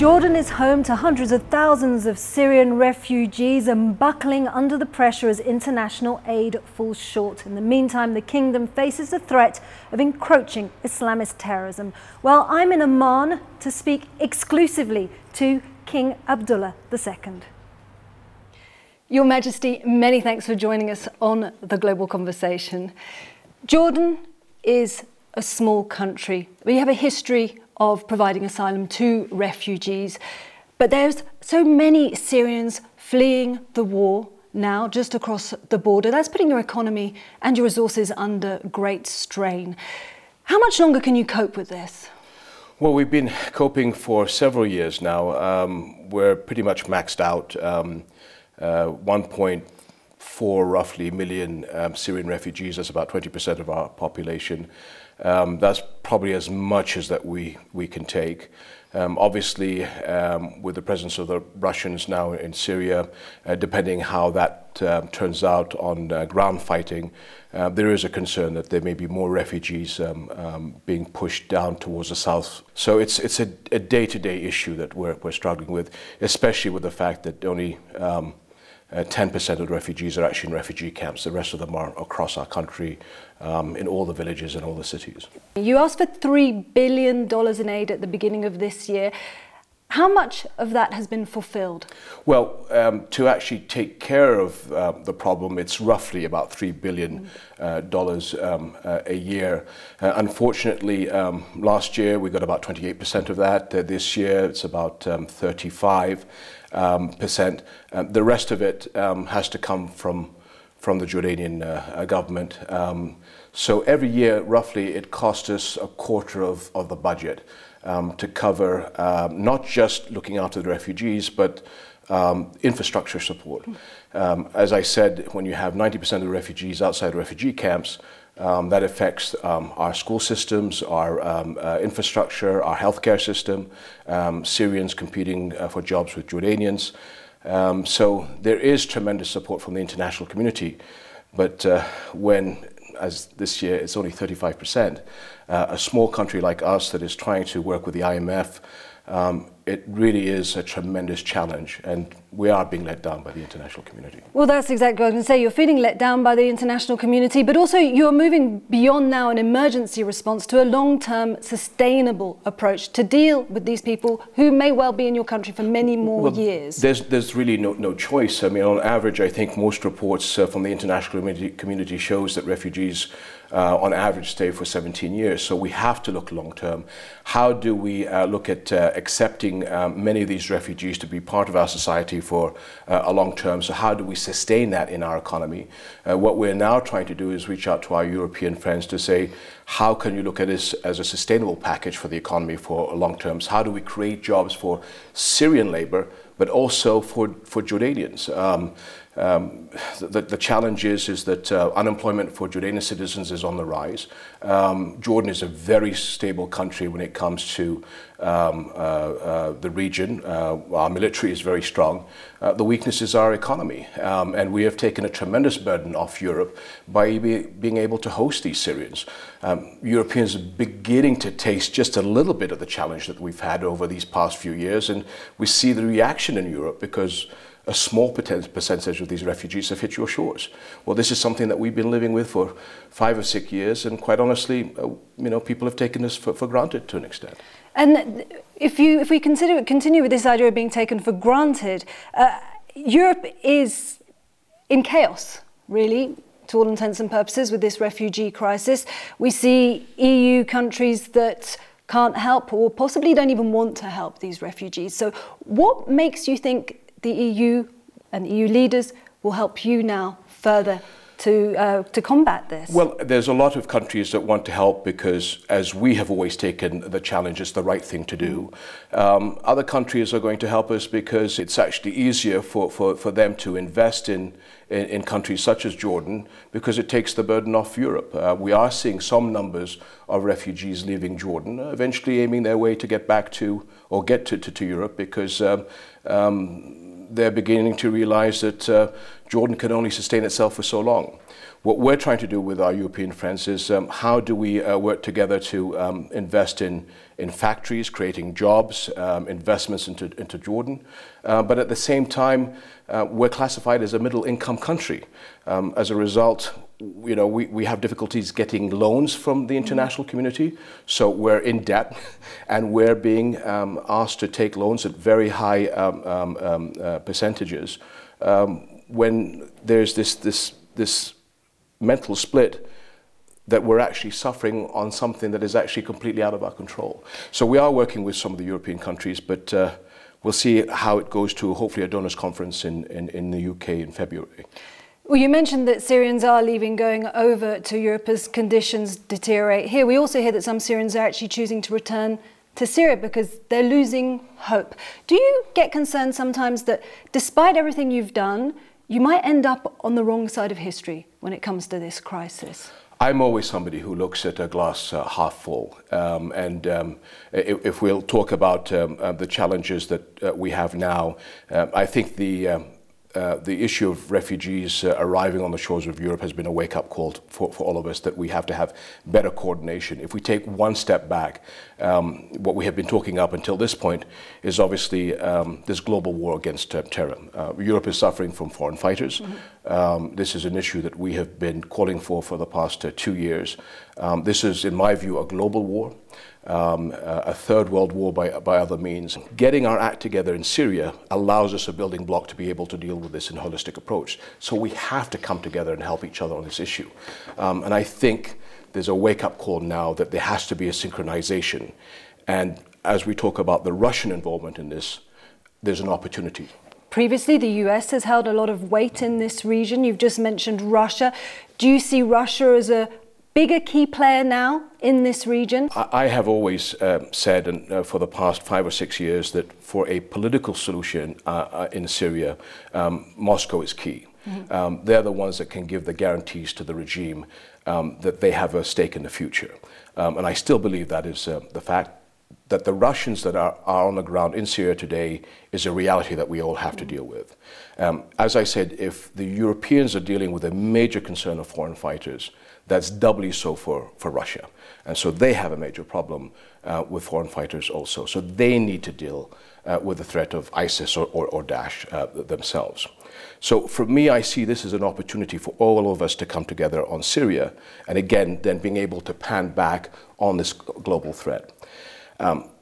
Jordan is home to hundreds of thousands of Syrian refugees and buckling under the pressure as international aid falls short. In the meantime, the kingdom faces the threat of encroaching Islamist terrorism. Well, I'm in Amman to speak exclusively to King Abdullah II. Your Majesty, many thanks for joining us on the Global Conversation. Jordan is a small country. We have a history of providing asylum to refugees, but there's so many Syrians fleeing the war now just across the border. That's putting your economy and your resources under great strain. How much longer can you cope with this? Well, we've been coping for several years now. We're pretty much maxed out. 1.4 roughly million Syrian refugees, that's about 20% of our population. That's probably as much as that we can take. Obviously, with the presence of the Russians now in Syria, depending how that turns out on ground fighting, there is a concern that there may be more refugees being pushed down towards the south. So it's a day-to-day issue that we're struggling with, especially with the fact that only 10% of the refugees are actually in refugee camps. The rest of them are across our country, in all the villages and all the cities. You asked for $3 billion in aid at the beginning of this year. How much of that has been fulfilled? Well, to actually take care of the problem, it's roughly about $3 billion a year. Unfortunately, last year we got about 28% of that. This year it's about 35%. The rest of it has to come from the Jordanian government. So every year, roughly, it costs us a quarter of the budget to cover not just looking after the refugees, but infrastructure support. As I said, when you have 90% of the refugees outside refugee camps, that affects our school systems, our infrastructure, our healthcare system, Syrians competing for jobs with Jordanians. So there is tremendous support from the international community, but as this year it's only 35%, a small country like us that is trying to work with the IMF, it really is a tremendous challenge, and we are being let down by the international community. Well, that's exactly what I was going to say. You're feeling let down by the international community, but also you're moving beyond now an emergency response to a long-term sustainable approach to deal with these people who may well be in your country for many more years. There's really no choice. I mean, on average, I think most reports from the international community shows that refugees on average stay for 17 years. So we have to look long term. How do we look at accepting many of these refugees to be part of our society for a long term? So how do we sustain that in our economy? What we're now trying to do is reach out to our European friends to say, how can you look at this as a sustainable package for the economy for long terms? How do we create jobs for Syrian labor, but also for Jordanians? The challenge is that unemployment for Jordanian citizens is on the rise. Jordan is a very stable country when it comes to the region. Our military is very strong. The weakness is our economy, and we have taken a tremendous burden off Europe by being able to host these Syrians. Europeans are beginning to taste just a little bit of the challenge that we've had over these past few years, and we see the reaction in Europe because a small percentage of these refugees have hit your shores. Well, this is something that we've been living with for 5 or 6 years, and quite honestly, people have taken this for granted to an extent. And if we continue with this idea of being taken for granted, Europe is in chaos, really, to all intents and purposes, with this refugee crisis. We see EU countries that can't help or possibly don't even want to help these refugees. So what makes you think the EU and EU leaders will help you now further to combat this? Well, there's a lot of countries that want to help because, as we have always taken the challenge, it's the right thing to do. Other countries are going to help us because it's actually easier for them to invest in countries such as Jordan because it takes the burden off Europe. We are seeing some numbers of refugees leaving Jordan, eventually aiming their way to get back to or get to Europe because they're beginning to realize that Jordan can only sustain itself for so long. What we're trying to do with our European friends is how do we work together to invest in factories, creating jobs, investments into Jordan. But at the same time, we're classified as a middle-income country. As a result, you know, we have difficulties getting loans from the international community. So we're in debt, and we're being asked to take loans at very high percentages. When there's this mental split that we're actually suffering on something that is actually completely out of our control. So we are working with some of the European countries, but we'll see how it goes to hopefully a donors conference in the UK in February. Well, you mentioned that Syrians are leaving, going over to Europe as conditions deteriorate here. We also hear that some Syrians are actually choosing to return to Syria because they're losing hope. Do you get concerned sometimes that despite everything you've done, you might end up on the wrong side of history when it comes to this crisis? I'm always somebody who looks at a glass half full. If we'll talk about the challenges that we have now, I think the issue of refugees arriving on the shores of Europe has been a wake-up call for all of us that we have to have better coordination. If we take one step back, what we have been talking up until this point is obviously this global war against terror. Europe is suffering from foreign fighters. Mm-hmm. This is an issue that we have been calling for the past 2 years. This is, in my view, a global war. A third world war by other means. Getting our act together in Syria allows us a building block to be able to deal with this in a holistic approach. So we have to come together and help each other on this issue. And I think there's a wake-up call now that there has to be a synchronization. And as we talk about the Russian involvement in this, there's an opportunity. Previously, the US has held a lot of weight in this region. You've just mentioned Russia. Do you see Russia as a bigger key player now in this region? I have always said, and for the past 5 or 6 years, that for a political solution in Syria, Moscow is key. Mm-hmm. They're the ones that can give the guarantees to the regime that they have a stake in the future. And I still believe that is the fact. That the Russians that are on the ground in Syria today is a reality that we all have to deal with. As I said, if the Europeans are dealing with a major concern of foreign fighters, that's doubly so for Russia. And so they have a major problem with foreign fighters also. So they need to deal with the threat of ISIS or Daesh themselves. So for me, I see this as an opportunity for all of us to come together on Syria, and again, then being able to pan back on this global threat.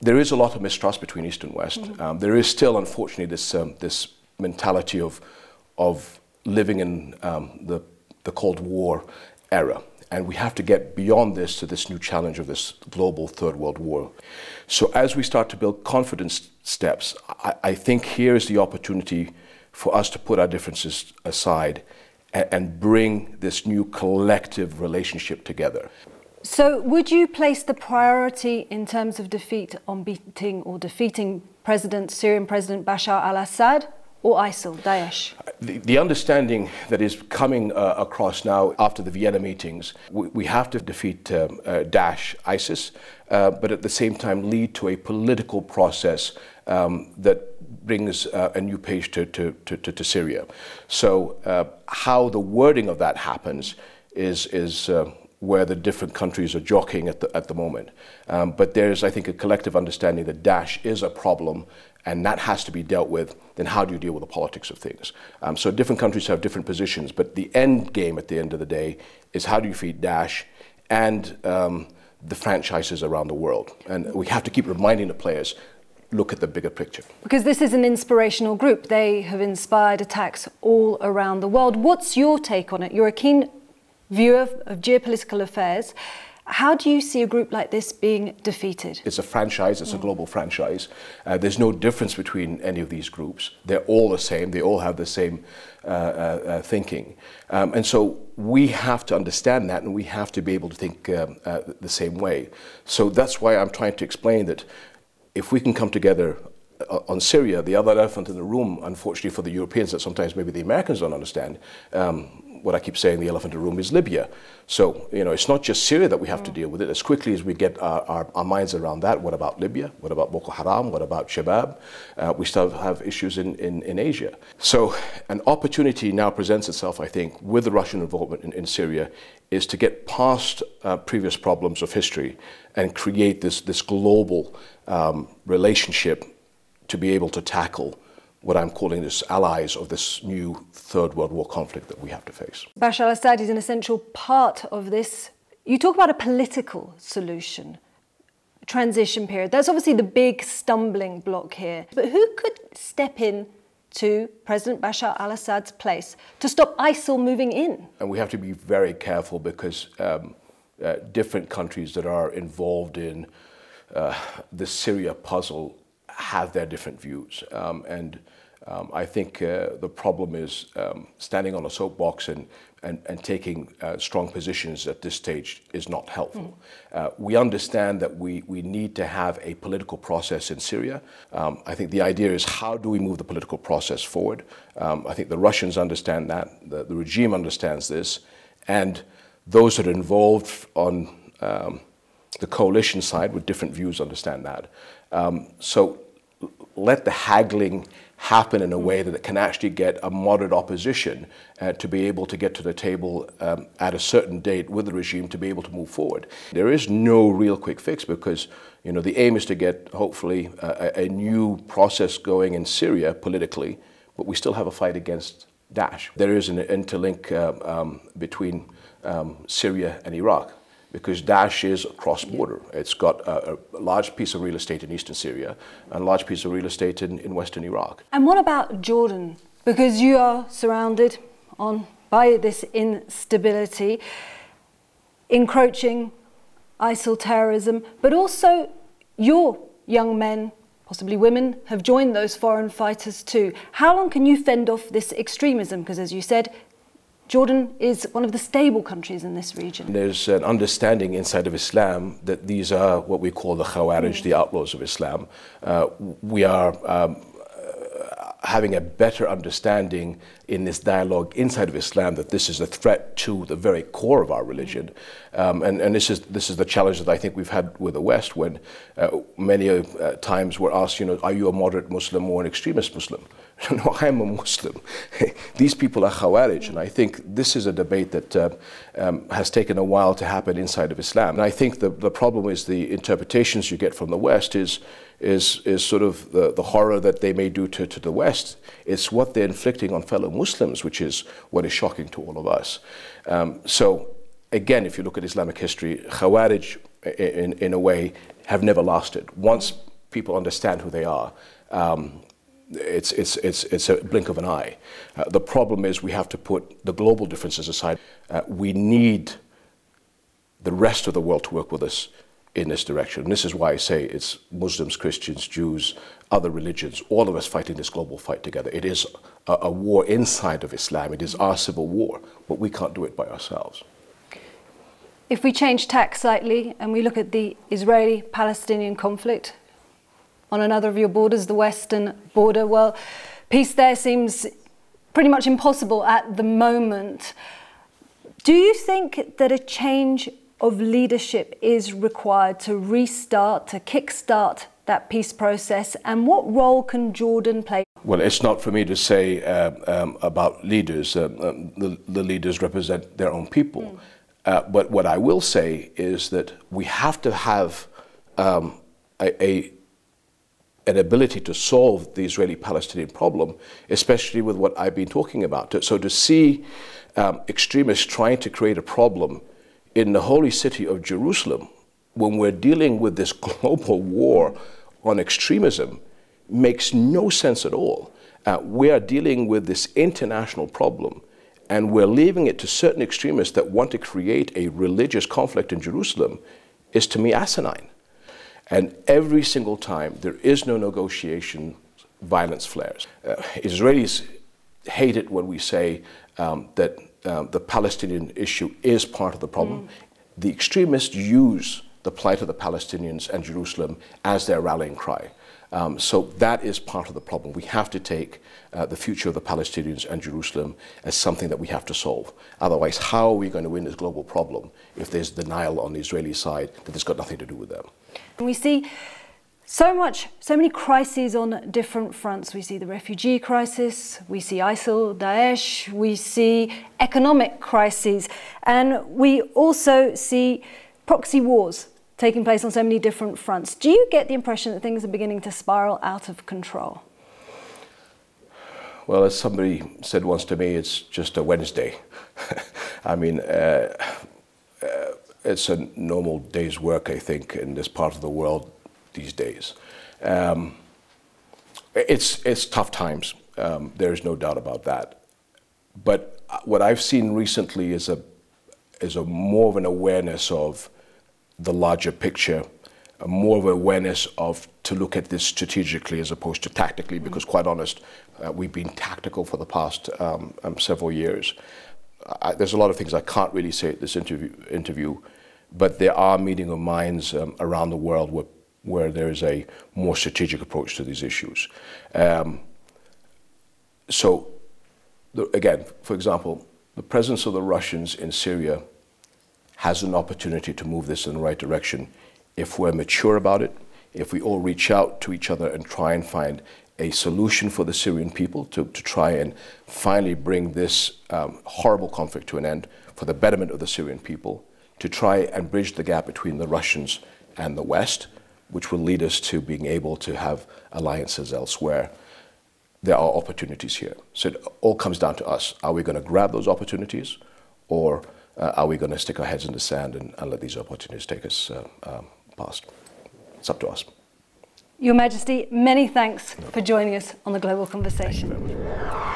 There is a lot of mistrust between East and West. Mm-hmm. There is still, unfortunately, this mentality of living in the Cold War era. And we have to get beyond this to this new challenge of this global third world war. So as we start to build confidence steps, I think here is the opportunity for us to put our differences aside and bring this new collective relationship together. So would you place the priority in terms of defeat on defeating Syrian President Bashar al-Assad or ISIL, Daesh? The understanding that is coming across now after the Vienna meetings, we have to defeat Daesh, ISIS, but at the same time lead to a political process that brings a new page to Syria. So how the wording of that happens is where the different countries are jockeying at the moment. But there's, I think, a collective understanding that Daesh is a problem and that has to be dealt with. Then how do you deal with the politics of things? So different countries have different positions, but the end game at the end of the day is how do you feed Daesh and the franchises around the world? And we have to keep reminding the players, look at the bigger picture. Because this is an inspirational group. They have inspired attacks all around the world. What's your take on it? You're a keen viewer of geopolitical affairs. How do you see a group like this being defeated? It's a franchise, it's a global franchise. There's no difference between any of these groups. They're all the same, they all have the same thinking. And so we have to understand that and we have to be able to think the same way. So that's why I'm trying to explain that if we can come together on Syria, the other elephant in the room, unfortunately for the Europeans, that sometimes maybe the Americans don't understand, what I keep saying, the elephant in the room is Libya. So, it's not just Syria that we have to deal with it. As quickly as we get our minds around that, what about Libya? What about Boko Haram? What about Shabab? We still have issues in Asia. So an opportunity now presents itself, I think, with the Russian involvement in Syria, is to get past previous problems of history and create this global relationship to be able to tackle what I'm calling this allies of this new Third World War conflict that we have to face. Bashar al-Assad is an essential part of this. You talk about a political solution, a transition period. That's obviously the big stumbling block here. But who could step in to President Bashar al-Assad's place to stop ISIL moving in? And we have to be very careful because different countries that are involved in the Syria puzzle have their different views. I think the problem is standing on a soapbox and taking strong positions at this stage is not helpful. We understand that we need to have a political process in Syria. I think the idea is, how do we move the political process forward? I think the Russians understand that, the regime understands this, and those that are involved on the coalition side with different views understand that. So let the haggling happen in a way that it can actually get a moderate opposition to be able to get to the table at a certain date with the regime to be able to move forward. There is no real quick fix because the aim is to get hopefully a new process going in Syria politically, but we still have a fight against Daesh. There is an interlink between Syria and Iraq, because Daesh is cross-border. It's got a large piece of real estate in eastern Syria and a large piece of real estate in western Iraq. And what about Jordan? Because you are surrounded by this instability, encroaching ISIL terrorism, but also your young men, possibly women, have joined those foreign fighters too. How long can you fend off this extremism? Because as you said, Jordan is one of the stable countries in this region. There's an understanding inside of Islam that these are what we call the Khawarij, the outlaws of Islam. We are having a better understanding in this dialogue inside of Islam that this is a threat to the very core of our religion. And this is the challenge that I think we've had with the West, when many times we're asked, are you a moderate Muslim or an extremist Muslim? No, I'm a Muslim. These people are Khawarij, and I think this is a debate that has taken a while to happen inside of Islam. And I think the problem is the interpretations you get from the West is sort of the horror that they may do to the West. It's what they're inflicting on fellow Muslims, which is what is shocking to all of us. So again, if you look at Islamic history, Khawarij in a way have never lasted. Once people understand who they are, it's a blink of an eye. The problem is we have to put the global differences aside. We need the rest of the world to work with us in this direction. And this is why I say it's Muslims, Christians, Jews, other religions, all of us fighting this global fight together. It is a war inside of Islam. It is our civil war, but we can't do it by ourselves. If we change tack slightly and we look at the Israeli-Palestinian conflict, on another of your borders, the western border, well, peace there seems pretty much impossible at the moment. Do you think that a change of leadership is required to restart, to kickstart that peace process? And what role can Jordan play? Well, it's not for me to say about leaders. The leaders represent their own people. But what I will say is that we have to have an ability to solve the Israeli-Palestinian problem, especially with what I've been talking about. So to see extremists trying to create a problem in the holy city of Jerusalem, when we're dealing with this global war on extremism, makes no sense at all. We are dealing with this international problem, and we're leaving it to certain extremists that want to create a religious conflict in Jerusalem, is to me asinine. And every single time there is no negotiation, violence flares. Israelis hate it when we say that the Palestinian issue is part of the problem. The extremists use the plight of the Palestinians and Jerusalem as their rallying cry. So that is part of the problem. We have to take the future of the Palestinians and Jerusalem as something that we have to solve. Otherwise, how are we going to win this global problem if there's denial on the Israeli side that it's got nothing to do with them? And we see so many crises on different fronts. We see the refugee crisis, we see ISIL, Daesh, we see economic crises, and we also see proxy wars taking place on so many different fronts. Do you get the impression that things are beginning to spiral out of control? Well, as somebody said once to me, it's just a Wednesday. I mean, it's a normal day's work, I think, in this part of the world these days. It's tough times. There is no doubt about that. But what I've seen recently is a more of an awareness of the larger picture, more of an awareness of to look at this strategically as opposed to tactically, because quite honest, we've been tactical for the past several years. There's a lot of things I can't really say at this interview, but there are meeting of minds around the world where there is a more strategic approach to these issues. So, again, for example, the presence of the Russians in Syria has an opportunity to move this in the right direction if we're mature about it, if we all reach out to each other and try and find a solution for the Syrian people to try and finally bring this horrible conflict to an end for the betterment of the Syrian people, to try and bridge the gap between the Russians and the West, which will lead us to being able to have alliances elsewhere. There are opportunities here. So it all comes down to us. Are we going to grab those opportunities, or are we going to stick our heads in the sand and let these opportunities take us past? It's up to us. Your Majesty, many thanks for joining us on the Global Conversation. Thank you very much.